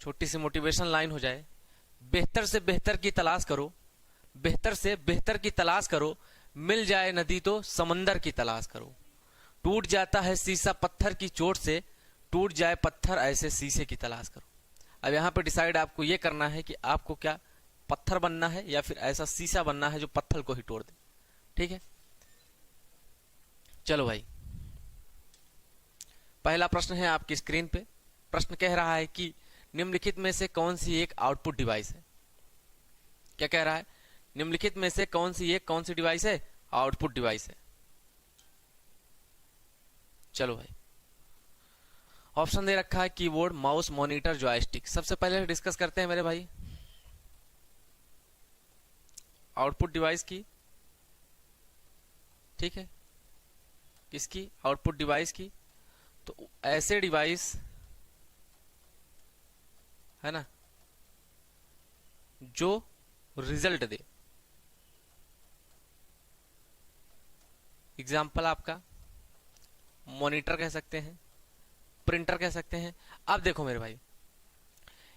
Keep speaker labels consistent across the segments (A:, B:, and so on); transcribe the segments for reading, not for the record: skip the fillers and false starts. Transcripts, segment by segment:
A: छोटी सी motivation line हो जाए, बेहतर से बेहतर की तलाश करो, बेहतर से बेहतर की तलाश करो, मिल जाए नदी तो समंदर की तलाश करो, टूट जाता है शीशा पत्थर की चोट से, टूट जाए पत्थर ऐसे शीशे की तलाश करो। अब यहाँ पे डिसाइड आपको ये करना है कि आपको क्या पत्थर बनना है या फिर ऐसा शीशा बनना है जो पत्थर को ही तोड़ दे। ठीक है, चलो भाई, पहला प्रश्न है आपकी स्क्रीन पे। प्रश्न कह रहा है कि निम्नलिखित में से कौन सी एक आउटपुट डिवाइस है। क्या कह रहा है? निम्नलिखित में से कौन सी डिवाइस है? आउटपुट डिवाइस है। चलो भाई, ऑप्शन दे रखा है कीबोर्ड, माउस, मॉनिटर, जॉयस्टिक। सबसे पहले डिस्कस करते हैं मेरे भाई आउटपुट डिवाइस की। ठीक है, किसकी? आउटपुट डिवाइस की। तो ऐसे डिवाइस है ना जो रिजल्ट दे। एग्जाम्पल आपका मॉनिटर कह सकते हैं, प्रिंटर कह सकते हैं। अब देखो मेरे भाई,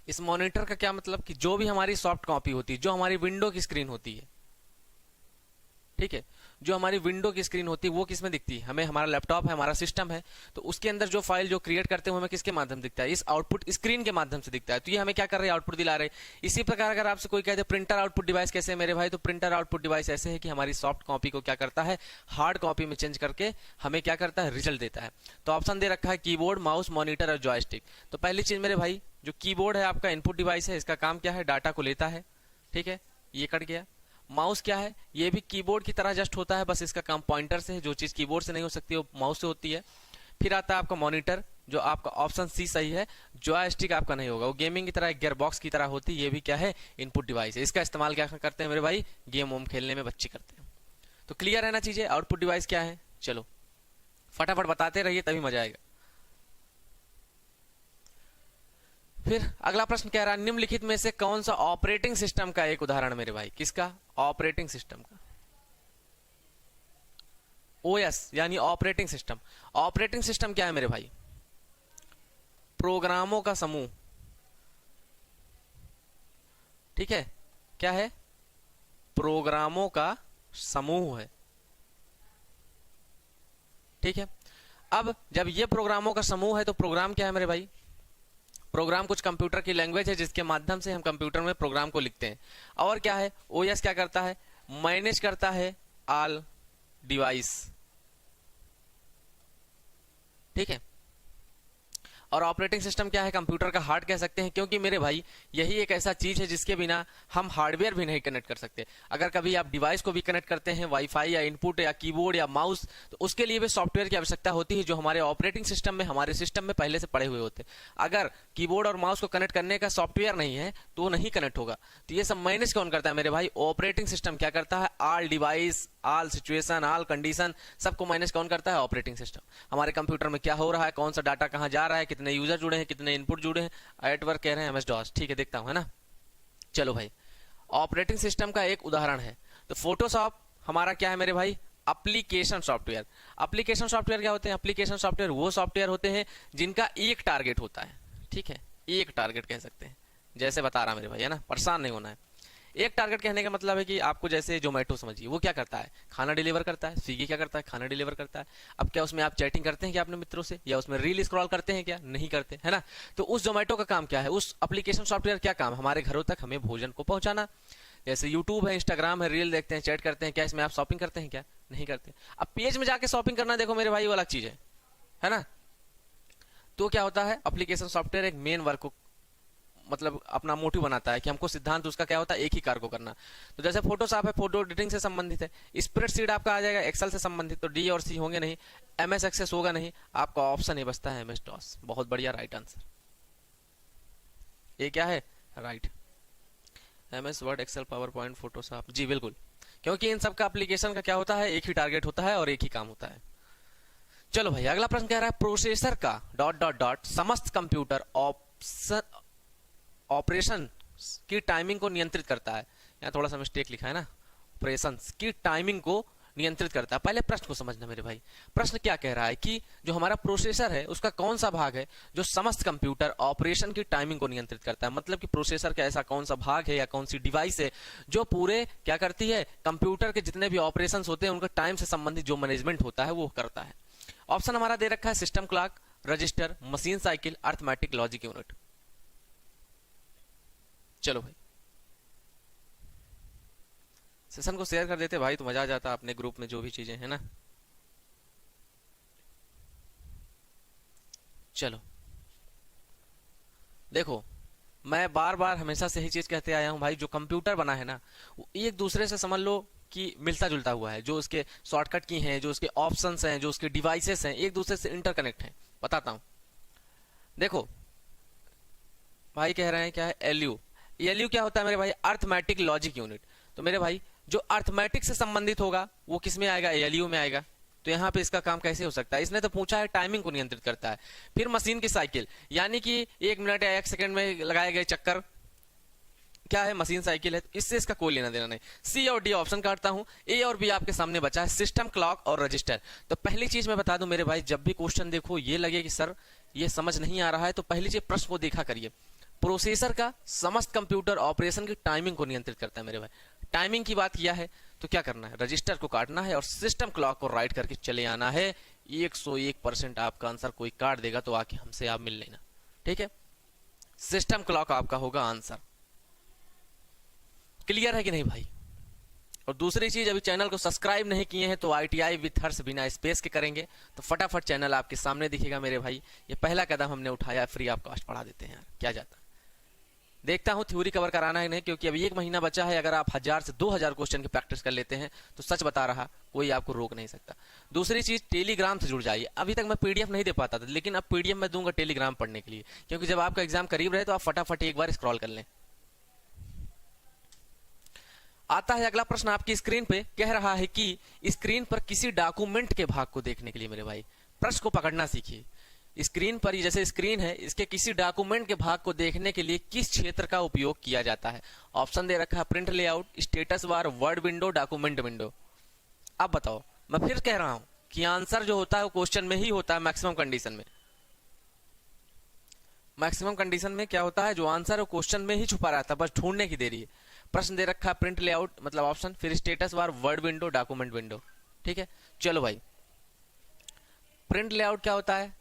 A: इस मॉनिटर का क्या मतलब कि जो भी हमारी सॉफ्ट कॉपी होती है, जो हमारी विंडो की स्क्रीन होती है, ठीक है, जो हमारी विंडो की स्क्रीन होती है वो किसमें दिखती है? हमें हमारा लैपटॉप है, हमारा सिस्टम है, तो उसके अंदर जो फाइल जो क्रिएट करते हैं हमें किसके माध्यम दिखता है? इस आउटपुट स्क्रीन के माध्यम से दिखता है। तो ये हमें क्या कर रहे हैं? आउटपुट दिला रहे हैं। इसी प्रकार अगर आपसे कोई कहते हैं प्रिंटर आउटपुट डिवाइस कैसे है मेरे भाई, तो प्रिंटर आउटपुट डिवाइस ऐसे है कि हमारी सॉफ्ट कॉपी को क्या करता है? हार्ड कॉपी में चेंज करके हमें क्या करता है? रिजल्ट देता है। तो ऑप्शन दे रखा है कीबोर्ड, माउस, मॉनिटर और जॉयस्टिक। तो पहली चीज मेरे भाई, जो कीबोर्ड है आपका इनपुट डिवाइस है, इसका काम क्या है? डाटा को लेता है। ठीक है, ये कट गया। माउस क्या है? ये भी कीबोर्ड की तरह जस्ट होता है, बस इसका काम पॉइंटर से है। जो चीज कीबोर्ड से नहीं हो सकती वो माउस से होती है। फिर आता है आपका मॉनिटर, जो आपका ऑप्शन सी सही है। जॉयस्टिक आपका नहीं होगा, वो गेमिंग की तरह, गियर बॉक्स की तरह होती है। ये भी क्या है? इनपुट डिवाइस है। इसका इस्तेमाल क्या करते हैं मेरे भाई? गेम वोम खेलने में बच्चे करते हैं। तो क्लियर है ना चीजें? आउटपुट डिवाइस क्या है? चलो फटाफट बताते रहिए तभी मजा आएगा। फिर अगला प्रश्न कह रहा है निम्नलिखित में से कौन सा ऑपरेटिंग सिस्टम का एक उदाहरण मेरे भाई? किसका? ऑपरेटिंग सिस्टम का। ओएस यानी ऑपरेटिंग सिस्टम। ऑपरेटिंग सिस्टम क्या है मेरे भाई? प्रोग्रामों का समूह। ठीक है, क्या है? प्रोग्रामों का समूह है। ठीक है, अब जब ये प्रोग्रामों का समूह है तो प्रोग्राम क्या है मेरे भाई? प्रोग्राम कुछ कंप्यूटर की लैंग्वेज है जिसके माध्यम से हम कंप्यूटर में प्रोग्राम को लिखते हैं। और क्या है? ओएस क्या करता है? मैनेज करता है ऑल डिवाइस। ठीक है, और ऑपरेटिंग सिस्टम क्या है? कंप्यूटर का हार्ट कह सकते हैं, क्योंकि मेरे भाई यही एक ऐसा चीज है जिसके बिना हम हार्डवेयर भी नहीं कनेक्ट कर सकते। अगर कभी आप डिवाइस को भी कनेक्ट करते हैं, वाईफाई या इनपुट या कीबोर्ड या माउस, तो उसके लिए भी सॉफ्टवेयर की आवश्यकता होती है जो हमारे ऑपरेटिंग सिस्टम में, हमारे सिस्टम में पहले से पड़े हुए होते हैं। अगर कीबोर्ड और माउस को कनेक्ट करने का सॉफ्टवेयर नहीं है तो वो नहीं कनेक्ट होगा। तो ये सब मैनेज कौन करता है मेरे भाई? ऑपरेटिंग सिस्टम क्या करता है? All device, all situation, all condition, सबको मैनेज कौन करता है? Operating system. हमारे कंप्यूटर में क्या हो रहा है, कौन सा डाटा कहां जा रहा है, कितने यूजर जुड़े हैं, कितने इनपुट जुड़े हैं। एट वर्क कह रहे हैं एमएस डॉस। ठीक है, देखता हूं, है ना। चलो भाई, ऑपरेटिंग सिस्टम का एक उदाहरण है तो फोटोशॉप हमारा क्या है मेरे भाई? Application software. एप्लीकेशन सॉफ्टवेयर क्या होते हैं? एप्लीकेशन सॉफ्टवेयर वो सॉफ्टवेयर होते हैं जिनका एक टारगेट होता है। ठीक है, एक टारगेट कह सकते हैं, जैसे बता रहा मेरे भाई, है ना, परेशान नहीं होना है। एक टारगेट कहने का मतलब है कि आपको जैसे जोमेटो समझिए, वो क्या करता है? खाना डिलीवर करता है। स्विगी क्या करता है? खाना डिलीवर करता है। अब क्या उसमें आप चैटिंग करते हैं क्या अपने मित्रों से, या उसमें रील स्क्रॉल करते हैं क्या? नहीं करते, है ना। तो उस जोमेटो का काम क्या है? उस एप्लीकेशन सॉफ्टवेयर क्या काम? हमारे घरों तक हमें भोजन को पहुंचाना। जैसे यूट्यूब है, इंस्टाग्राम है, रील देखते हैं, चैट करते हैं, क्या इसमें आप शॉपिंग करते हैं क्या? नहीं करते। अब पेज में जाके शॉपिंग करना, देखो मेरे भाई, वो अलग चीज है ना। तो क्या होता है? एप्लीकेशन सॉफ्टवेयर एक मेन वर्क को मतलब अपना मोटिव बनाता है कि हमको सिद्धांत उसका क्या होता है? एक ही कार्य को करना। तो जैसे फोटोशॉप है, फोटो एडिटिंग से संबंधित है। स्प्रेडशीट आपका आ जाएगा एक्सेल से संबंधित, तो डी और सी होंगे नहीं, एमएस एक्सेस होगा नहीं, आपका ऑप्शन ही बचता है एमएस डॉस। बहुत बढ़िया, राइट आंसर। ये क्या है? Right, MS Word, Excel, PowerPoint, Photoshop. जी बिल्कुल, क्योंकि इन सब का एप्लीकेशन का क्या होता है? एक ही टारगेट होता है और एक ही काम होता है। चलो भाई, अगला प्रश्न कह रहा है प्रोसेसर का डॉट डॉट डॉट समस्त कंप्यूटर ऑपरेशन की टाइमिंग को नियंत्रित करता है। यहाँ थोड़ा सा मिस्टेक लिखा है ना, ऑपरेशंस की टाइमिंग को नियंत्रित करता है। पहले प्रश्न को समझना मेरे भाई। प्रश्न क्या कह रहा है कि जो हमारा प्रोसेसर है उसका कौन सा भाग है जो समस्त कंप्यूटर ऑपरेशन की टाइमिंग को नियंत्रित करता है। मतलब कि प्रोसेसर का ऐसा कौन सा भाग है या कौन सी डिवाइस है जो पूरे क्या करती है, कंप्यूटर के जितने भी ऑपरेशन होते हैं उनका टाइम से संबंधित जो मैनेजमेंट होता है वो करता है। ऑप्शन हमारा दे रखा है system clock, register, machine cycle, arithmetic logic unit. चलो भाई सेशन को शेयर कर देते भाई तो मजा आ जाता अपने ग्रुप में जो भी चीजें है ना। चलो देखो, मैं बार बार हमेशा से ही चीज कहते आया हूं भाई, जो कंप्यूटर बना है ना वो एक दूसरे से समझ लो कि मिलता जुलता हुआ है। जो उसके शॉर्टकट की हैं, जो उसके ऑप्शंस हैं, जो उसके डिवाइसेस हैं, एक दूसरे से इंटरकनेक्ट हैं। बताता हूं, देखो भाई कह रहे हैं क्या है एलयू। एलयू क्या होता है मेरे भाई, अर्थमेटिक लॉजिक यूनिट। तो मेरे भाई जो अर्थमेटिक से संबंधित होगा वो किस में आएगा, एलयू में आएगा। तो यहाँ पे इसका काम कैसे हो सकता है, इसने तो पूछा है टाइमिंग को नियंत्रित करता है। फिर मशीन की साइकिल, यानी कि 1 मिनट या 1 सेकंड में लगाए गए चक्कर क्या है, मशीन साइकिल है। तो इससे इसका कोई लेना देना नहीं। सी और डी ऑप्शन काटता हूं, ए और बी आपके सामने बचा है सिस्टम क्लॉक और रजिस्टर। तो पहली चीज मैं बता दूं मेरे भाई, जब भी क्वेश्चन देखो ये लगे कि सर ये समझ नहीं आ रहा है तो पहली चीज प्रश्न को देखा करिए। प्रोसेसर का समस्त कंप्यूटर ऑपरेशन की टाइमिंग को नियंत्रित करता है मेरे भाई। टाइमिंग की बात किया है तो क्या करना है, रजिस्टर को काटना है और सिस्टम क्लॉक को राइट करके चले आना है। 101% आपका आंसर कोई काट देगा तो आके हमसे आप मिल लेना, ठीक है। सिस्टम क्लॉक आपका होगा आंसर। क्लियर है कि नहीं भाई। और दूसरी चीज, अभी चैनल को सब्सक्राइब नहीं किए हैं तो ITI विथ हर्ष बिना स्पेस के करेंगे तो फटाफट चैनल आपके सामने दिखेगा मेरे भाई। ये पहला कदम हमने उठाया, फ्री ऑफ कॉस्ट पढ़ा देते हैं यार, क्या जाता है। देखता हूं थ्योरी कवर कराना है नहीं, क्योंकि अभी 1 महीना बचा है। अगर आप 1000 से 2000 क्वेश्चन की प्रैक्टिस कर लेते हैं तो सच बता रहा कोई आपको रोक नहीं सकता। दूसरी चीज, टेलीग्राम से जुड़ जाइए। अभी तक मैं PDF नहीं दे पाता था, लेकिन अब PDF मैं दूंगा टेलीग्राम पढ़ने के लिए, क्योंकि जब आपका एग्जाम करीब रहे तो आप फटाफट एक बार स्क्रॉल कर लें। आता है अगला प्रश्न आपकी स्क्रीन पे, कह रहा है कि स्क्रीन पर किसी डॉक्यूमेंट के भाग को देखने के लिए मेरे भाई प्रश्न को पकड़ना सीखिए। स्क्रीन पर, जैसे स्क्रीन है, इसके किसी डॉक्यूमेंट के भाग को देखने के लिए किस क्षेत्र का उपयोग किया जाता है। ऑप्शन दे रखा है print layout, status bar, word window, document window. अब बताओ, मैं फिर कह रहा हूं कि आंसर जो होता है वो क्वेश्चन में ही होता है मैक्सिमम कंडीशन में। मैक्सिमम कंडीशन में क्या होता है, जो आंसर है वो क्वेश्चन में ही छुपा रहता है, बस ढूंढने की देरी है। प्रश्न दे रखा है प्रिंट लेआउट मतलब ऑप्शन, फिर status bar, word window, document window, ठीक है। चलो भाई, प्रिंट लेआउट क्या होता है।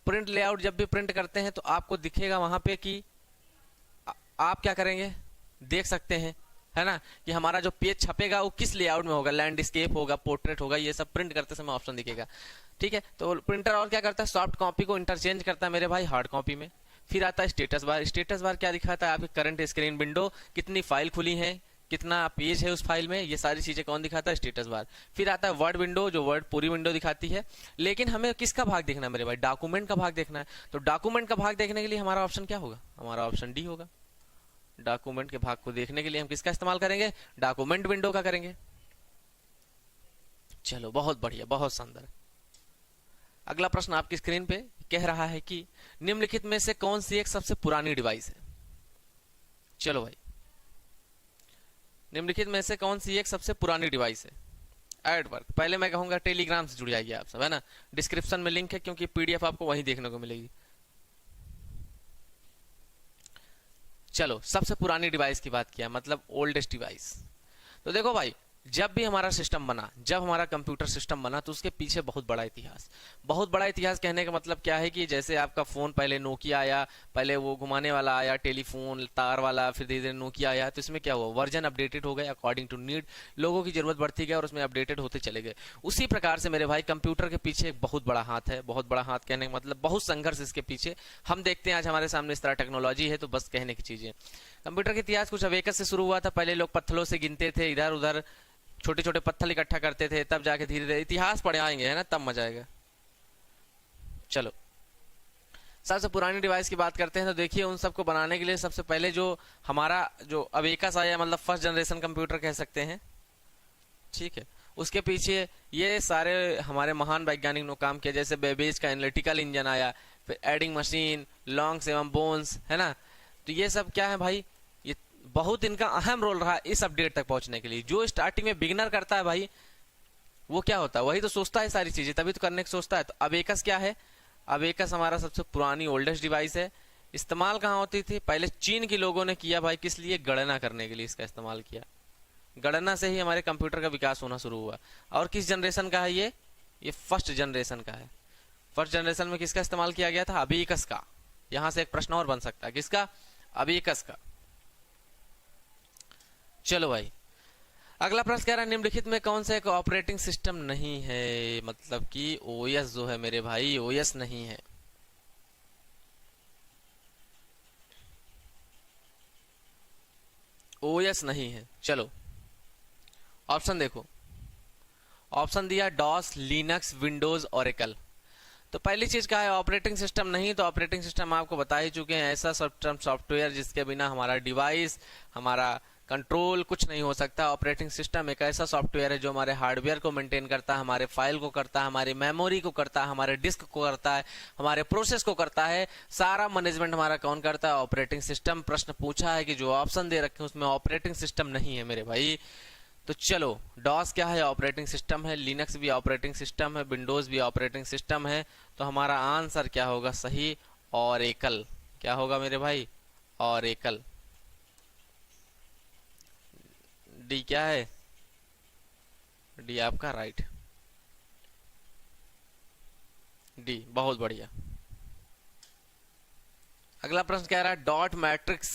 A: प्रिंट लेआउट जब भी प्रिंट करते हैं तो आपको दिखेगा वहां पे कि आप क्या करेंगे, देख सकते हैं है ना, कि हमारा जो पेज छपेगा वो किस लेआउट में होगा, लैंडस्केप होगा, पोर्ट्रेट होगा, ये सब प्रिंट करते समय ऑप्शन दिखेगा, ठीक है। तो प्रिंटर और क्या करता है, सॉफ्ट कॉपी को इंटरचेंज करता है मेरे भाई हार्ड कॉपी में। फिर आता है स्टेटस बार। स्टेटस बार क्या दिखाता है, आपकी करंट स्क्रीन विंडो, कितनी फाइल खुली है, कितना पेज है उस फाइल में, ये सारी चीजें कौन दिखाता है, स्टेटस बार। फिर आता है वर्ड विंडो, जो वर्ड पूरी विंडो दिखाती है। लेकिन हमें किसका भाग देखना है मेरे भाई, डॉक्यूमेंट का भाग देखना है। तो डॉक्यूमेंट का भाग देखने के लिए हमारा ऑप्शन क्या होगा, हमारा ऑप्शन डी होगा। डॉक्यूमेंट के भाग को देखने के लिए हम किसका इस्तेमाल करेंगे, डॉक्यूमेंट विंडो का करेंगे। चलो बहुत बढ़िया, बहुत शानदार। अगला प्रश्न आपकी स्क्रीन पे कह रहा है कि निम्नलिखित में से कौन सी एक सबसे पुरानी डिवाइस है। चलो भाई, निम्नलिखित में से कौन सी एक सबसे पुरानी डिवाइस है। ऐड वर्क, पहले मैं कहूंगा टेलीग्राम से जुड़ जाइए आप सब, है ना। डिस्क्रिप्शन में लिंक है, क्योंकि PDF आपको वहीं देखने को मिलेगी। चलो, सबसे पुरानी डिवाइस की बात किया, मतलब ओल्डेस्ट डिवाइस। तो देखो भाई, जब भी हमारा सिस्टम बना, जब हमारा कंप्यूटर सिस्टम बना तो उसके पीछे बहुत बड़ा इतिहास। बहुत बड़ा इतिहास कहने का मतलब क्या है कि जैसे आपका फोन पहले नोकिया आया, पहले वो घुमाने वाला आया, टेलीफोन तार वाला, फिर धीरे धीरे नोकिया आया। तो इसमें क्या हुआ, वर्जन अपडेटेड हो गए अकॉर्डिंग टू नीड, लोगों की जरूरत बढ़ती गई और उसमें अपडेटेड होते चले गए। उसी प्रकार से मेरे भाई कंप्यूटर के पीछे एक बहुत बड़ा हाथ है। बहुत बड़ा हाथ कहने का मतलब बहुत संघर्ष इसके पीछे। हम देखते हैं आज हमारे सामने इस तरह टेक्नोलॉजी है, तो बस कहने की चीजें। कंप्यूटर का इतिहास कुछ अवेकस से शुरू हुआ था। पहले लोग पत्थरों से गिनते थे, इधर उधर छोटे छोटे पत्थर इकट्ठा करते थे, तब जाके धीरे धीरे इतिहास पढ़े आएंगे, है ना, तब मजा आएगा। चलो, सबसे पुरानी डिवाइस की बात करते हैं। तो देखिए, उन सबको बनाने के लिए सबसे पहले जो हमारा जो अवेकस आया, मतलब फर्स्ट जनरेशन कंप्यूटर कह सकते हैं, ठीक है। उसके पीछे ये सारे हमारे महान वैज्ञानिक ने काम किया, जैसे बेबेज का एनालिटिकल इंजन आया, फिर एडिंग मशीन, लॉन्ग्स एवं बोन्स, है ना। तो ये सब क्या है भाई, बहुत इनका अहम रोल रहा इस अपडेट तक पहुंचने के लिए। जो स्टार्टिंग में बिगिनर करता है भाई, वो क्या होता है, वही तो सोचता है सारी चीजें, तभी तो करने की सोचता है। तो अबेकस क्या है, अबेकस हमारा सबसे पुरानी ओल्डेस्ट डिवाइस है। इस्तेमाल कहाँ होती थी, पहले चीन के लोगों ने किया भाई, किस लिए, गणना करने के लिए इसका इस्तेमाल किया। गणना से ही हमारे कंप्यूटर का विकास होना शुरू हुआ। और किस जनरेशन का है ये फर्स्ट जनरेशन का है। फर्स्ट जनरेशन में किसका इस्तेमाल किया गया था, अबेकस का। यहां से एक प्रश्न और बन सकता है, किसका, अबेकस का। चलो भाई, अगला प्रश्न कह रहा है निम्नलिखित में कौन सा एक ऑपरेटिंग सिस्टम नहीं है, मतलब कि ओएस जो है मेरे भाई, ओएस नहीं है। ओएस नहीं है। चलो ऑप्शन देखो, ऑप्शन दिया डॉस, लिनक्स, विंडोज, ओरेकल। तो पहली चीज क्या है, ऑपरेटिंग सिस्टम नहीं। तो ऑपरेटिंग सिस्टम आपको बता ही चुके हैं, ऐसा सॉफ्टवेयर जिसके बिना हमारा डिवाइस, हमारा कंट्रोल कुछ नहीं हो सकता। ऑपरेटिंग सिस्टम एक ऐसा सॉफ्टवेयर है जो हमारे हार्डवेयर को मेंटेन करता है, हमारे फाइल को करता है, हमारे मेमोरी को करता है, हमारे डिस्क को करता है, हमारे प्रोसेस को करता है। सारा मैनेजमेंट हमारा कौन करता है, ऑपरेटिंग सिस्टम। प्रश्न पूछा है कि जो ऑप्शन दे रखे हैं उसमें ऑपरेटिंग सिस्टम नहीं है मेरे भाई। तो चलो, डॉस क्या है, ऑपरेटिंग सिस्टम है। लिनक्स भी ऑपरेटिंग सिस्टम है, विंडोज भी ऑपरेटिंग सिस्टम है। तो हमारा आंसर क्या होगा सही, ओरेकल। क्या होगा मेरे भाई, ओरेकल। डी क्या है, डी आपका राइट, डी, बहुत बढ़िया। अगला प्रश्न कह रहा है डॉट मैट्रिक्स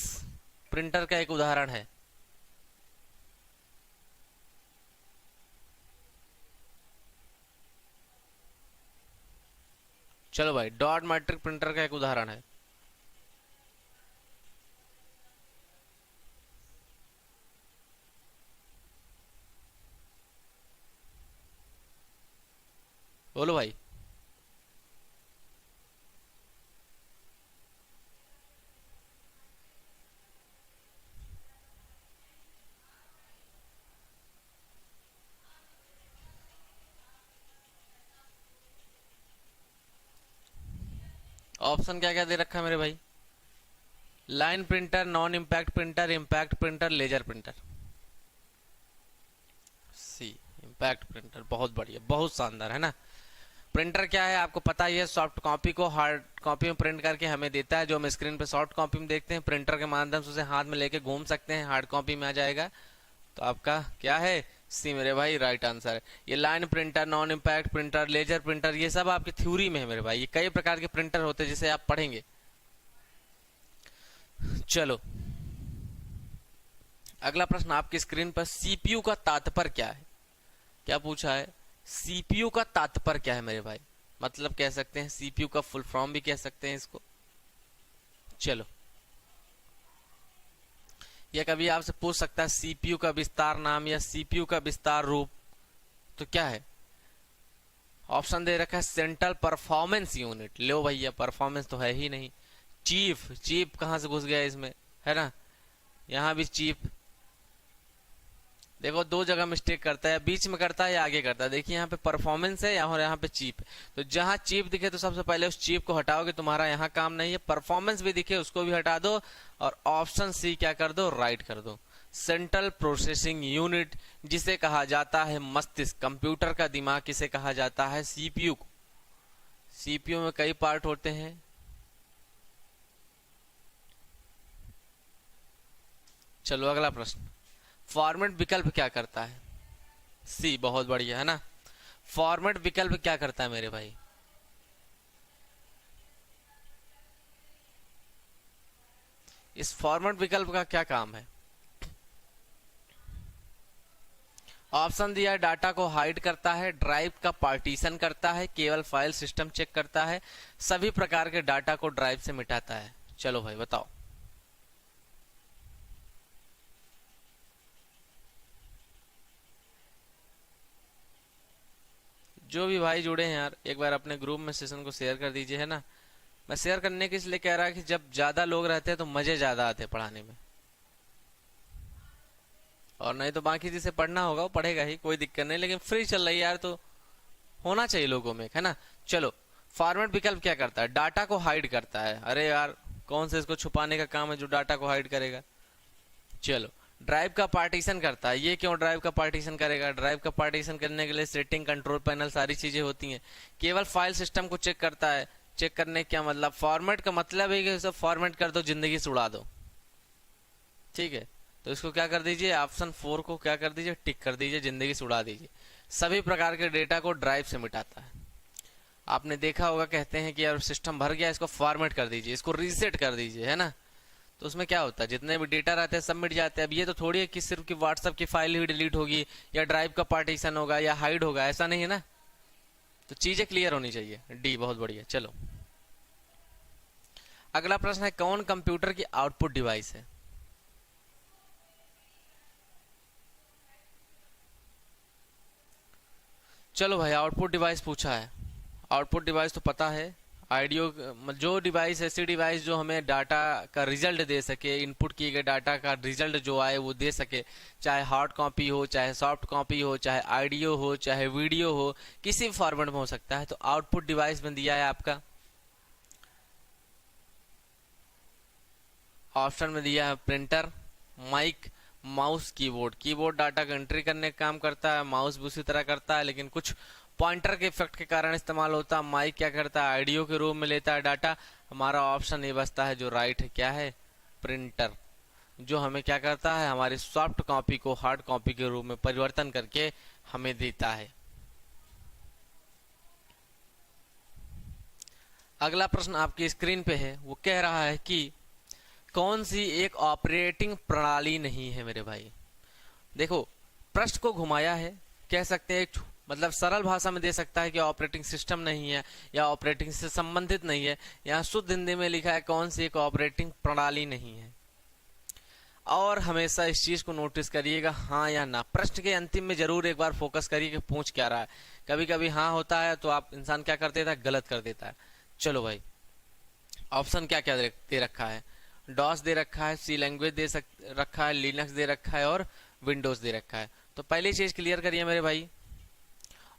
A: प्रिंटर का एक उदाहरण है। चलो भाई, डॉट मैट्रिक प्रिंटर का एक उदाहरण है। बोलो भाई। ऑप्शन क्या क्या दे रखा है मेरे भाई, line printer, non impact printer, impact printer, laser printer. C, impact printer, बहुत बढ़िया, बहुत शानदार है ना। प्रिंटर क्या है आपको पता ही है, सॉफ्ट कॉपी को हार्ड कॉपी में प्रिंट करके हमें देता है, जो हम स्क्रीन पे सॉफ्ट कॉपी में देखते हैं। प्रिंटर के माध्यम से उसे हाथ में लेके घूम सकते हैं, हार्ड कॉपी में आ जाएगा। तो आपका क्या है, सी मेरे भाई, राइट आंसर है। ये line printer, non impact printer, laser printer, ये सब आपकी थ्योरी में है मेरे भाई। ये कई प्रकार के प्रिंटर होते हैं जिसे आप पढ़ेंगे। चलो अगला प्रश्न आपकी स्क्रीन पर, सीपीयू का तात्पर्य क्या है। क्या पूछा है, सीपीयू का तात्पर्य क्या है मेरे भाई, मतलब कह सकते हैं सीपीयू का फुल फॉर्म भी कह सकते हैं इसको। चलो, यह कभी आपसे पूछ सकता है सीपीयू का विस्तार नाम या सीपीयू का विस्तार रूप, तो क्या है। ऑप्शन दे रखा है सेंट्रल परफॉर्मेंस यूनिट। लो भैया, परफॉर्मेंस तो है ही नहीं। चीफ, चीफ कहां से घुस गया इसमें, है ना। यहां भी चीफ, देखो दो जगह मिस्टेक करता है, बीच में करता है या आगे करता है। देखिए यहाँ पे परफॉर्मेंस है और यहाँ पे चीप है। तो जहां चीप दिखे तो सबसे पहले उस चीप को हटाओगे, तुम्हारा यहाँ काम नहीं है। परफॉर्मेंस भी दिखे उसको भी हटा दो, और ऑप्शन सी क्या कर दो, राइट कर दो। सेंट्रल प्रोसेसिंग यूनिट, जिसे कहा जाता है मस्तिष्क, कंप्यूटर का दिमाग किसे कहा जाता है, सीपीयू को। सीपीयू में कई पार्ट होते हैं। चलो अगला प्रश्न, फॉर्मेट विकल्प क्या करता है। सी, बहुत बढ़िया है ना। फॉर्मेट विकल्प क्या करता है मेरे भाई, इस फॉर्मेट विकल्प का क्या काम है। ऑप्शन दिया, डाटा को हाइड करता है, ड्राइव का पार्टीशन करता है, केवल फाइल सिस्टम चेक करता है, सभी प्रकार के डाटा को ड्राइव से मिटाता है। चलो भाई बताओ। जो भी भाई जुड़े हैं यार, एक बार अपने ग्रुप में सेशन को शेयर कर दीजिए, है ना। मैं शेयर करने के इसलिए कह रहा कि जब ज्यादा लोग रहते हैं तो मजे ज्यादा आते हैं पढ़ाने में, और नहीं तो बाकी जिसे पढ़ना होगा वो पढ़ेगा ही, कोई दिक्कत नहीं। लेकिन फ्री चल रही है यार, तो होना चाहिए लोगों में, है ना। चलो, फॉर्मेट विकल्प क्या करता है, डाटा को हाइड करता है। अरे यार, कौन से इसको छुपाने का काम है जो डाटा को हाइड करेगा। चलो, ड्राइव का पार्टीशन करता है। ये क्यों ड्राइव का पार्टीशन करेगा? ड्राइव का पार्टीशन करने के लिए सेटिंग, कंट्रोल पैनल, सारी चीजें होती हैं। केवल फाइल सिस्टम को चेक करता है। चेक करने क्या मतलब? फॉर्मेट का मतलब है कि उसे फॉर्मेट कर दो, जिंदगी से उड़ा दो। ठीक है, तो इसको क्या कर दीजिए, ऑप्शन 4 को क्या कर दीजिए, टिक कर दीजिए, जिंदगी से उड़ा दीजिए। सभी प्रकार के डेटा को ड्राइव से मिटाता है। आपने देखा होगा, कहते हैं कि यार सिस्टम भर गया, इसको फॉर्मेट कर दीजिए, इसको रीसेट कर दीजिए, है ना। तो उसमें क्या होता है, जितने भी डेटा रहते हैं सब मिट जाते हैं। अब ये तो थोड़ी है कि सिर्फ की व्हाट्सएप की फाइल ही डिलीट होगी या ड्राइव का पार्टीशन होगा या हाइड होगा, ऐसा नहीं है ना। तो चीजें क्लियर होनी चाहिए। डी, बहुत बढ़िया। चलो अगला प्रश्न है, कौन कंप्यूटर की आउटपुट डिवाइस है? चलो भाई, आउटपुट डिवाइस पूछा है। आउटपुट डिवाइस तो पता है, आईडियो जो डिवाइस, ऐसी डिवाइस जो हमें डाटा का रिजल्ट दे सके, इनपुट किए गए डाटा का रिजल्ट जो आए वो दे सके। चाहे हार्ड कॉपी हो, चाहे सॉफ्ट कॉपी हो, चाहे ऑडियो हो, चाहे वीडियो हो, किसी भी फॉर्मेट में हो सकता है। तो आउटपुट डिवाइस में दिया है आपका, ऑप्शन में दिया है printer, mic, mouse, keyboard. Keyboard data का एंट्री करने का काम करता है, माउस भी उसी तरह करता है, लेकिन कुछ पॉइंटर के इफेक्ट के कारण इस्तेमाल होता है। माइक क्या करता है, ऑडियो के रूप में लेता है डाटा। हमारा ऑप्शन ये बचता है जो राइट है, क्या है, प्रिंटर, जो हमें क्या करता है, हमारी सॉफ्ट कॉपी को हार्ड कॉपी के रूप में परिवर्तन करके हमें देता है। अगला प्रश्न आपकी स्क्रीन पे है, वो कह रहा है कि कौन सी एक ऑपरेटिंग प्रणाली नहीं है मेरे भाई। देखो, प्रश्न को घुमाया है, कह सकते हैं मतलब सरल भाषा में दे सकता है कि ऑपरेटिंग सिस्टम नहीं है या ऑपरेटिंग से संबंधित नहीं है। यहाँ शुद्ध हिंदी में लिखा है कौन सी एक ऑपरेटिंग प्रणाली नहीं है। और हमेशा इस चीज को नोटिस करिएगा, हाँ या ना। प्रश्न के अंतिम में जरूर एक बार फोकस करिए कि पूछ क्या रहा है। कभी कभी हाँ होता है तो आप इंसान क्या कर देता है, गलत कर देता है। चलो भाई, ऑप्शन क्या क्या दे रखा है, डॉस दे रखा है, सी लैंग्वेज रखा है, लिनक्स दे रखा है और विंडोज दे रखा है। तो पहली चीज क्लियर करिए मेरे भाई,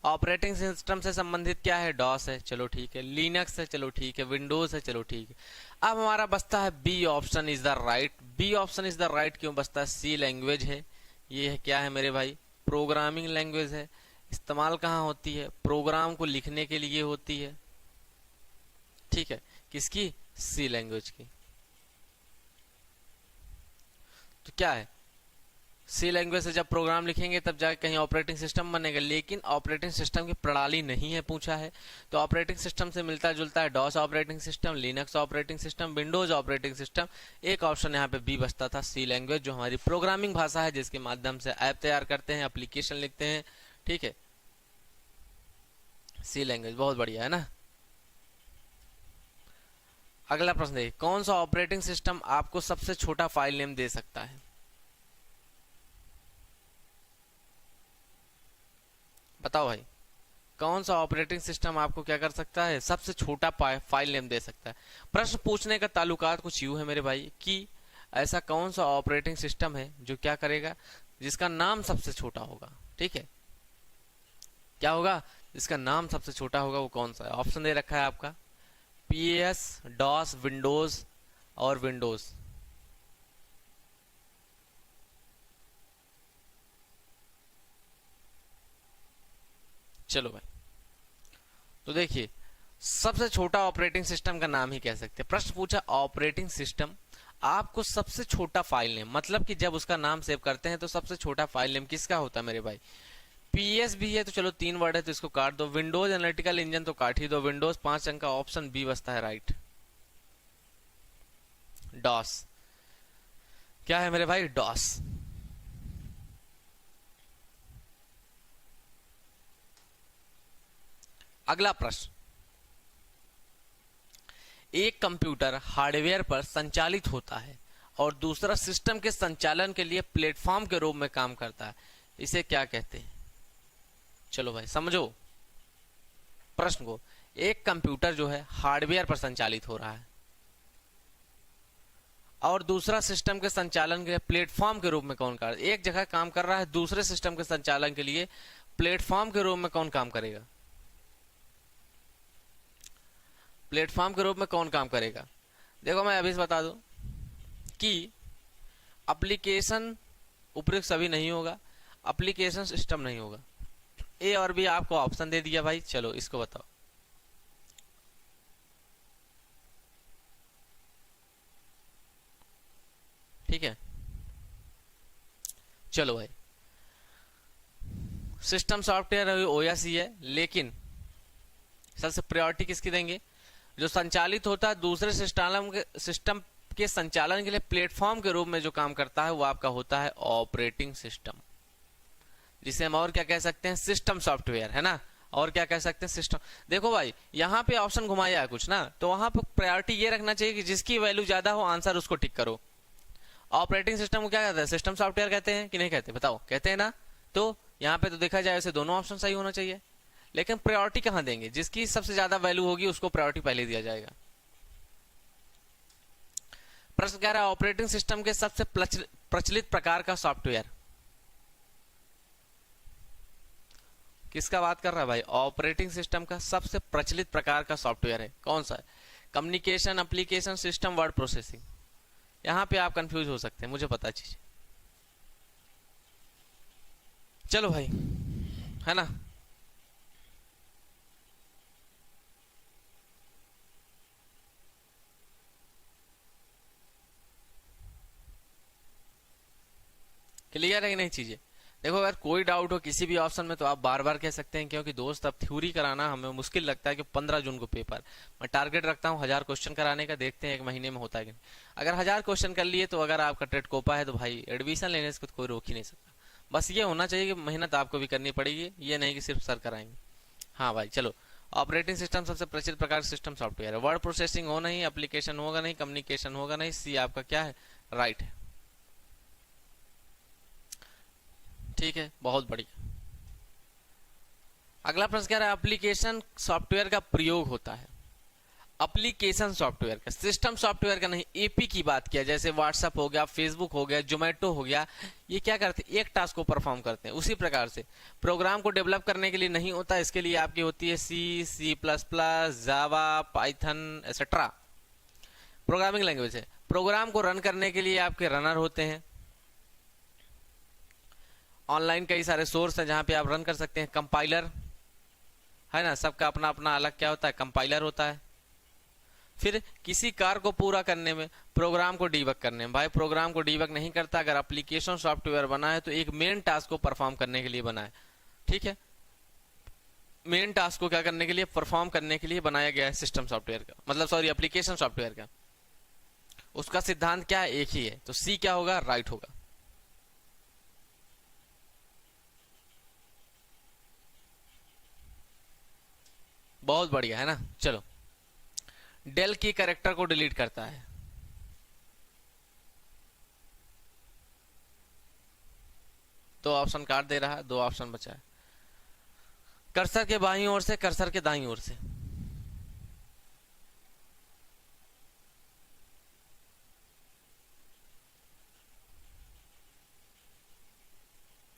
A: ऑपरेटिंग सिस्टम से संबंधित क्या है, डॉस है, चलो ठीक है, लिनक्स है, चलो ठीक है, विंडोज है, चलो ठीक है। अब हमारा बचता है B option is the right. B option is the right क्यों बचता है, सी लैंग्वेज है। ये है क्या है मेरे भाई, प्रोग्रामिंग लैंग्वेज है। इस्तेमाल कहाँ होती है, प्रोग्राम को लिखने के लिए होती है। ठीक है, किसकी, सी लैंग्वेज की। तो क्या है, सी लैंग्वेज से जब प्रोग्राम लिखेंगे तब जाके कहीं ऑपरेटिंग सिस्टम बनेगा, लेकिन ऑपरेटिंग सिस्टम की प्रणाली नहीं है पूछा है। तो ऑपरेटिंग सिस्टम से मिलता जुलता है DOS operating system, Linux operating system, Windows operating system. एक ऑप्शन यहाँ पे बी बचता था, सी लैंग्वेज, जो हमारी प्रोग्रामिंग भाषा है, जिसके माध्यम से ऐप तैयार करते हैं, एप्लीकेशन लिखते हैं। ठीक है, सी लैंग्वेज, बहुत बढ़िया है ना। अगला प्रश्न देखिए, कौन सा ऑपरेटिंग सिस्टम आपको सबसे छोटा फाइल नेम दे सकता है? बताओ भाई, कौन सा ऑपरेटिंग सिस्टम आपको क्या कर सकता है, सबसे छोटा फाइल नेम दे सकता है। प्रश्न पूछने का ताल्लुकात कुछ यूं है मेरे भाई कि ऐसा कौन सा ऑपरेटिंग सिस्टम है जो क्या करेगा, जिसका नाम सबसे छोटा होगा। ठीक है, क्या होगा, जिसका नाम सबसे छोटा होगा, वो कौन सा है? ऑप्शन दे रखा है आपका, पीएस, डॉस, विंडोज और विंडोज। चलो भाई, तो देखिए, सबसे छोटा ऑपरेटिंग सिस्टम का नाम ही कह सकते हैं। प्रश्न पूछा ऑपरेटिंग सिस्टम आपको सबसे छोटा फाइल नेम, मतलब कि जब उसका नाम सेव करते हैं तो सबसे छोटा फाइल नेम किसका होता है मेरे भाई? पीएस भी है तो चलो 3 वर्ड है तो इसको काट दो, विंडोज एनालिटिकल इंजन तो काट ही दो, विंडोज 5 अंक का, ऑप्शन बी बचता है राइट, डॉस। क्या है मेरे भाई, डॉस। अगला प्रश्न, एक कंप्यूटर हार्डवेयर पर संचालित होता है और दूसरा सिस्टम के संचालन के लिए प्लेटफॉर्म के रूप में काम करता है, इसे क्या कहते हैं? चलो भाई समझो प्रश्न को। एक कंप्यूटर जो है हार्डवेयर पर संचालित हो रहा है और दूसरा सिस्टम के संचालन के लिए प्लेटफॉर्म के रूप में कौन कर, एक जगह काम कर रहा है, दूसरे सिस्टम के संचालन के लिए प्लेटफॉर्म के रूप में कौन काम करेगा? प्लेटफॉर्म के रूप में कौन काम करेगा? देखो मैं अभी बता दूं कि एप्लीकेशन उपयुक्त सभी नहीं होगा, एप्लीकेशन सिस्टम नहीं होगा। ए और बी आपको ऑप्शन दे दिया भाई, चलो इसको बताओ। ठीक है, चलो भाई, सिस्टम सॉफ्टवेयर ओएसई है, लेकिन सबसे प्रायोरिटी किसकी देंगे? जो संचालित होता है दूसरे सिस्टम के संचालन के लिए प्लेटफॉर्म के रूप में जो काम करता है वो आपका होता है ऑपरेटिंग सिस्टम, जिसे हम और क्या कह सकते हैं? सिस्टम सॉफ्टवेयर, है ना। और क्या कह सकते हैं? सिस्टम। देखो भाई, यहाँ पे ऑप्शन घुमाया है कुछ ना, तो वहां पे प्रायोरिटी ये रखना चाहिए कि जिसकी वैल्यू ज्यादा हो आंसर उसको टिक करो। ऑपरेटिंग सिस्टम को क्या कहते हैं? सिस्टम सॉफ्टवेयर कहते हैं कि नहीं कहते? बताओ, कहते हैं ना। तो यहाँ पे तो देखा जाए वैसे दोनों ऑप्शन सही होना चाहिए, लेकिन प्रायोरिटी कहाँ देंगे? जिसकी सबसे ज्यादा वैल्यू होगी उसको प्रायोरिटी पहले दिया जाएगा। प्रश्न कह रहा है ऑपरेटिंग सिस्टम के सबसे प्रचलित प्रकार का सॉफ्टवेयर किसका बात कर रहा है भाई? ऑपरेटिंग सिस्टम का सबसे प्रचलित प्रकार का सॉफ्टवेयर है, कौन सा है? Communication, application system, word processing. यहां पे आप कंफ्यूज हो सकते हैं, मुझे पता चीज। चलो भाई, है ना। क्लियर है कि नहीं चीजें? देखो, अगर कोई डाउट हो किसी भी ऑप्शन में तो आप बार बार कह सकते हैं, क्योंकि दोस्त अब थ्योरी कराना हमें मुश्किल लगता है कि 15 जून को पेपर, मैं टारगेट रखता हूँ 1000 क्वेश्चन कराने का, देखते हैं एक महीने में होता है कि नहीं। अगर 1000 क्वेश्चन कर लिए तो अगर आपका ट्रेड कोपा है तो भाई एडमिशन लेने से कोई रोक ही नहीं सकता। बस ये होना चाहिए कि मेहनत आपको भी करनी पड़ेगी, ये नहीं कि सिर्फ सर कराएंगे। हाँ भाई, चलो। ऑपरेटिंग सिस्टम सबसे प्रचलित प्रकार सिस्टम सॉफ्टवेयर है। वर्ड प्रोसेसिंग हो नहीं, एप्लीकेशन होगा नहीं, कम्युनिकेशन होगा नहीं, सी आपका क्या है? राइट है। ठीक है, बहुत बढ़िया। अगला प्रश्न कह रहा है एप्लीकेशन सॉफ्टवेयर का प्रयोग होता है। एप्लीकेशन सॉफ्टवेयर का, सिस्टम सॉफ्टवेयर का नहीं। एपी की बात किया, जैसे व्हाट्सएप हो गया, फेसबुक हो गया, जोमेटो हो गया, ये क्या करते हैं? एक टास्क को परफॉर्म करते हैं। उसी प्रकार से प्रोग्राम को डेवलप करने के लिए नहीं होता, इसके लिए आपकी होती है सी, सी प्लस प्लस, जावा, पाइथन एक्सेट्रा। प्रोग्रामिंग लैंग्वेज है। प्रोग्राम को रन करने के लिए आपके रनर होते हैं। ऑनलाइन कई सारे सोर्स हैं जहां पे आप रन कर सकते हैं। कंपाइलर है ना, सबका अपना अपना अलग क्या होता है? कंपाइलर होता है। फिर किसी कार्य को पूरा करने में, प्रोग्राम को डीबग करने में, भाई प्रोग्राम को डीबग नहीं करता। अगर एप्लीकेशन सॉफ्टवेयर बना है तो एक मेन टास्क को परफॉर्म करने के लिए बना है। ठीक है, मेन टास्क को क्या करने के लिए? परफॉर्म करने के लिए बनाया गया है सिस्टम सॉफ्टवेयर का, मतलब सॉरी एप्लीकेशन सॉफ्टवेयर का। उसका सिद्धांत क्या है? एक ही है। तो सी क्या होगा? राइट होगा। बहुत बढ़िया, है ना। चलो, डेल की कैरेक्टर को डिलीट करता है। दो ऑप्शन काट दे रहा है, दो ऑप्शन बचा है। कर्सर के बाईं ओर से, कर्सर के दाईं ओर से।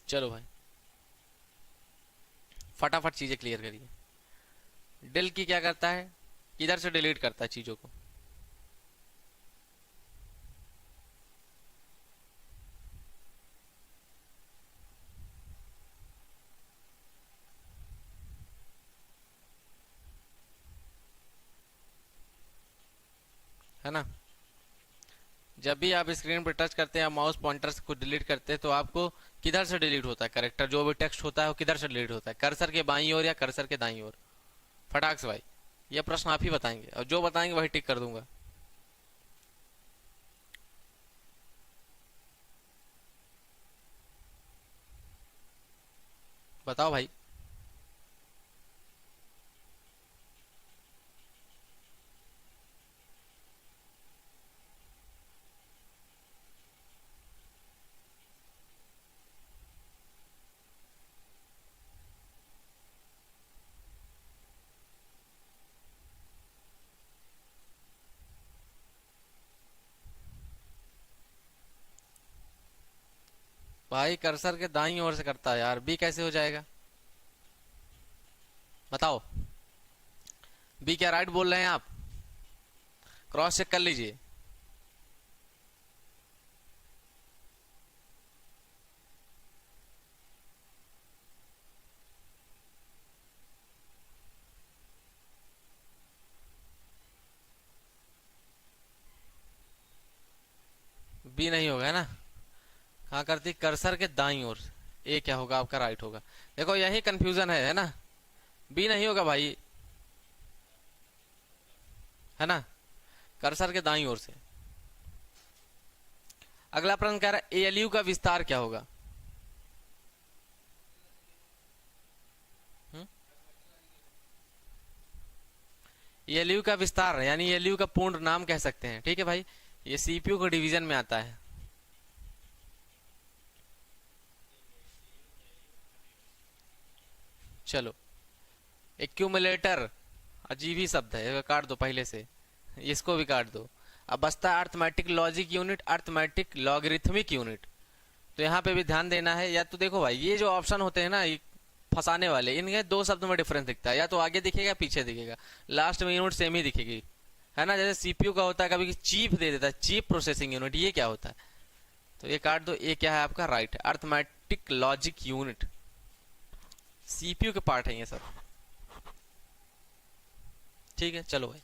A: चलो भाई, फटाफट चीजें क्लियर करिए। डेल की क्या करता है? किधर से डिलीट करता है चीजों को? है ना। जब भी आप स्क्रीन पर टच करते हैं, माउस पॉइंटर को डिलीट करते हैं, तो आपको किधर से डिलीट होता है? करेक्टर जो भी टेक्स्ट होता है वो किधर से डिलीट होता है? कर्सर के बाईं ओर या कर्सर के दाईं ओर? फटाक से भाई, ये प्रश्न आप ही बताएंगे, और जो बताएंगे वही टिक कर दूंगा। बताओ भाई। भाई कर्सर के दाईं ओर से करता है यार, बी कैसे हो जाएगा? बताओ, बी क्या राइट बोल रहे हैं आप? क्रॉस चेक कर लीजिए। बी नहीं होगा है ना, कहाँ करती, कर्सर के दाईं ओर। ए क्या होगा आपका, राइट होगा। देखो यही कंफ्यूजन है ना, बी नहीं होगा भाई, है ना, कर्सर के दाईं ओर से। अगला प्रश्न कह रहा है एएलयू का विस्तार क्या होगा। एएलयू का विस्तार यानी एएलयू का पूर्ण नाम कह सकते हैं, ठीक है भाई, ये सीपीयू को डिवीजन में आता है। चलो, एक्यूमुलेटर अजीब ही शब्द है, काट दो पहले से, इसको भी काट दो। अब बचता है arithmetic logic unit, arithmetic logarithmic unit. तो यहाँ पे भी ध्यान देना है। या तो देखो भाई ये जो ऑप्शन होते हैं ना ये फंसाने वाले, इनके दो शब्द में डिफरेंस दिखता है, या तो आगे दिखेगा पीछे दिखेगा, लास्ट में यूनिट सेम ही दिखेगी, है ना। जैसे सीपीयू का होता है कभी चीप दे देता है, चीप प्रोसेसिंग यूनिट, ये क्या होता है, तो ये काट दो। ये क्या है आपका, right, arithmetic logic unit, CPU के पार्ट है ये सब, ठीक है। चलो भाई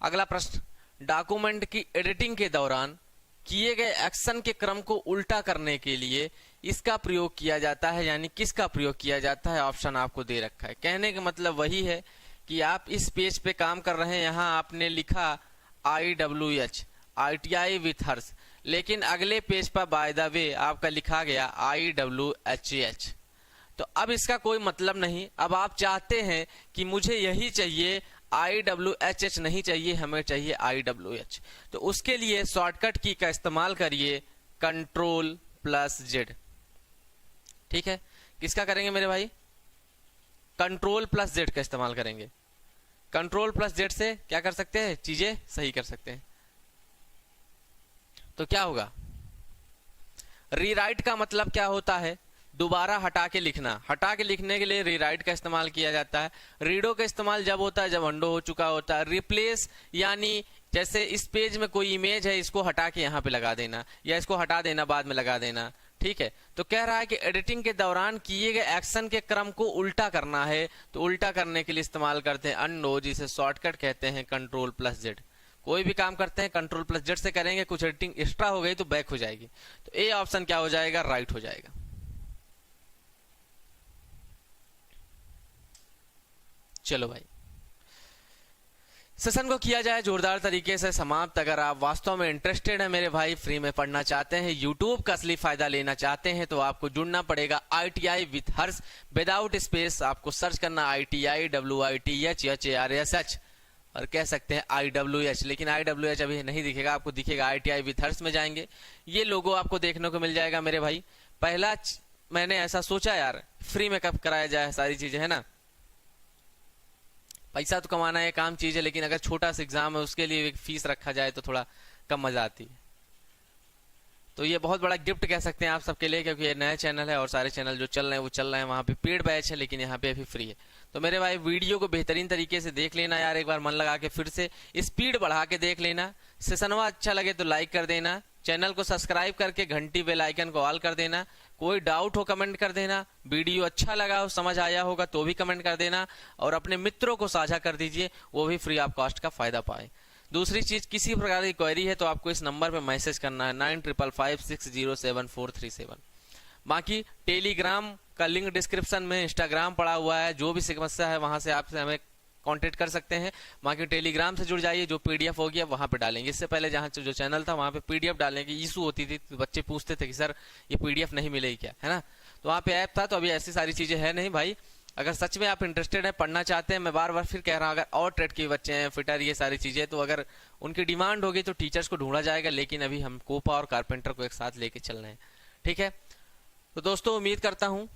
A: अगला प्रश्न, डॉक्यूमेंट की एडिटिंग के दौरान किए गए एक्शन के क्रम को उल्टा करने के लिए इसका प्रयोग किया जाता है, यानी किसका प्रयोग किया जाता है। ऑप्शन आपको दे रखा है। कहने का मतलब वही है कि आप इस पेज पे काम कर रहे हैं, यहाँ आपने लिखा IWH ITI विथ हर्ष, लेकिन अगले पेज पर बाय द वे आपका लिखा गया IWHH। तो अब इसका कोई मतलब नहीं। अब आप चाहते हैं कि मुझे यही चाहिए, IWHH नहीं चाहिए, हमें चाहिए IWH। तो उसके लिए शॉर्टकट की का इस्तेमाल करिए, Ctrl+Z, ठीक है। किसका करेंगे मेरे भाई, Ctrl+Z का इस्तेमाल करेंगे। Ctrl+Z से क्या कर सकते हैं, चीजें सही कर सकते हैं। तो क्या होगा, रीराइट का मतलब क्या होता है, दोबारा हटा के लिखना। हटा के लिखने के लिए रीराइट का इस्तेमाल किया जाता है। रीडो का इस्तेमाल जब होता है जब अंडो हो चुका होता है। रिप्लेस यानी जैसे इस पेज में कोई इमेज है, इसको हटा के यहाँ पे लगा देना, या इसको हटा देना बाद में लगा देना, ठीक है। तो कह रहा है कि एडिटिंग के दौरान किए गए एक्शन के क्रम को उल्टा करना है, तो उल्टा करने के लिए इस्तेमाल करते हैं अंडो, जिसे शॉर्टकट कहते हैं Ctrl+Z। कोई भी काम करते हैं Ctrl+Z से करेंगे, कुछ एडिटिंग एक्स्ट्रा हो गई तो बैक हो जाएगी। तो ए ऑप्शन क्या हो जाएगा, राइट हो जाएगा। चलो भाई सेशन को किया जाए जोरदार तरीके से समाप्त। अगर आप वास्तव में इंटरेस्टेड हैं मेरे भाई, फ्री में पढ़ना चाहते हैं, यूट्यूब का असली फायदा लेना चाहते हैं, तो आपको जुड़ना पड़ेगा ITI with Harsh, without space. आपको सर्च करना ITI WITHHARSH और कह सकते हैं IWH, लेकिन IWH अभी नहीं दिखेगा, आपको दिखेगा ITI विथ हर्ष में जाएंगे, ये लोगो आपको देखने को मिल जाएगा मेरे भाई। पहला मैंने ऐसा सोचा यार फ्री में कब कराया जाए सारी चीजें, है ना। पैसा तो कमाना है, काम चीज है, लेकिन अगर छोटा सा एग्जाम है उसके लिए एक फीस रखा जाए तो थोड़ा कम मजा आती है। तो ये बहुत बड़ा गिफ्ट कह सकते हैं आप सबके लिए, क्योंकि ये नया चैनल है और सारे चैनल जो चल रहे हैं वो चल रहे हैं, वहाँ पे पेड बैच है लेकिन यहाँ पे अभी फ्री है। तो मेरे भाई वीडियो को बेहतरीन तरीके से देख लेना यार, एक बार मन लगा के फिर से स्पीड बढ़ा के देख लेना। सेशनवा अच्छा लगे तो लाइक कर देना, चैनल को सब्सक्राइब करके घंटी बेल आइकन को ऑल कर देना। कोई डाउट हो कमेंट कर देना, वीडियो अच्छा लगा हो, समझ आया होगा तो भी कमेंट कर देना, और अपने मित्रों को साझा कर दीजिए, वो भी फ्री ऑफ कॉस्ट का फायदा पाए। दूसरी चीज, किसी प्रकार की क्वेरी है तो आपको इस नंबर पे मैसेज करना है 9555607437। बाकी टेलीग्राम का लिंक डिस्क्रिप्शन में, इंस्टाग्राम पड़ा हुआ है, जो भी समस्या है वहां से आपसे हमें कांटेक्ट कर सकते हैं। बाकी टेलीग्राम से जुड़ जाइए, जो पीडीएफ हो गया वहां पे डालेंगे। इससे पहले जहां जो चैनल था वहां पे पीडीएफ डालने की इशू होती थी, तो बच्चे पूछते थे कि सर ये पीडीएफ नहीं मिलेगी क्या, है ना। तो वहां पे ऐप था, तो अभी ऐसी सारी चीजें है नहीं भाई। अगर सच में आप इंटरेस्टेड है, पढ़ना चाहते हैं, मैं बार बार फिर कह रहा हूँ, अगर और ट्रेड के बच्चे हैं, फिटर, ये सारी चीजें, तो अगर उनकी डिमांड होगी तो टीचर्स को ढूंढा जाएगा, लेकिन अभी हम कोपा और कारपेंटर को एक साथ लेके चल रहे हैं, ठीक है। तो दोस्तों उम्मीद करता हूँ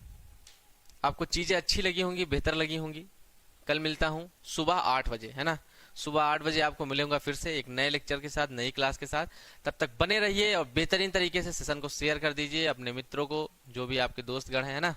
A: आपको चीजें अच्छी लगी होंगी, बेहतर लगी होंगी। कल मिलता हूँ सुबह 8 बजे, है ना। सुबह 8 बजे आपको मिलूंगा फिर से एक नए लेक्चर के साथ, नई क्लास के साथ। तब तक बने रहिए और बेहतरीन तरीके से सेशन को शेयर कर दीजिए अपने मित्रों को, जो भी आपके दोस्तगण हैं, है ना।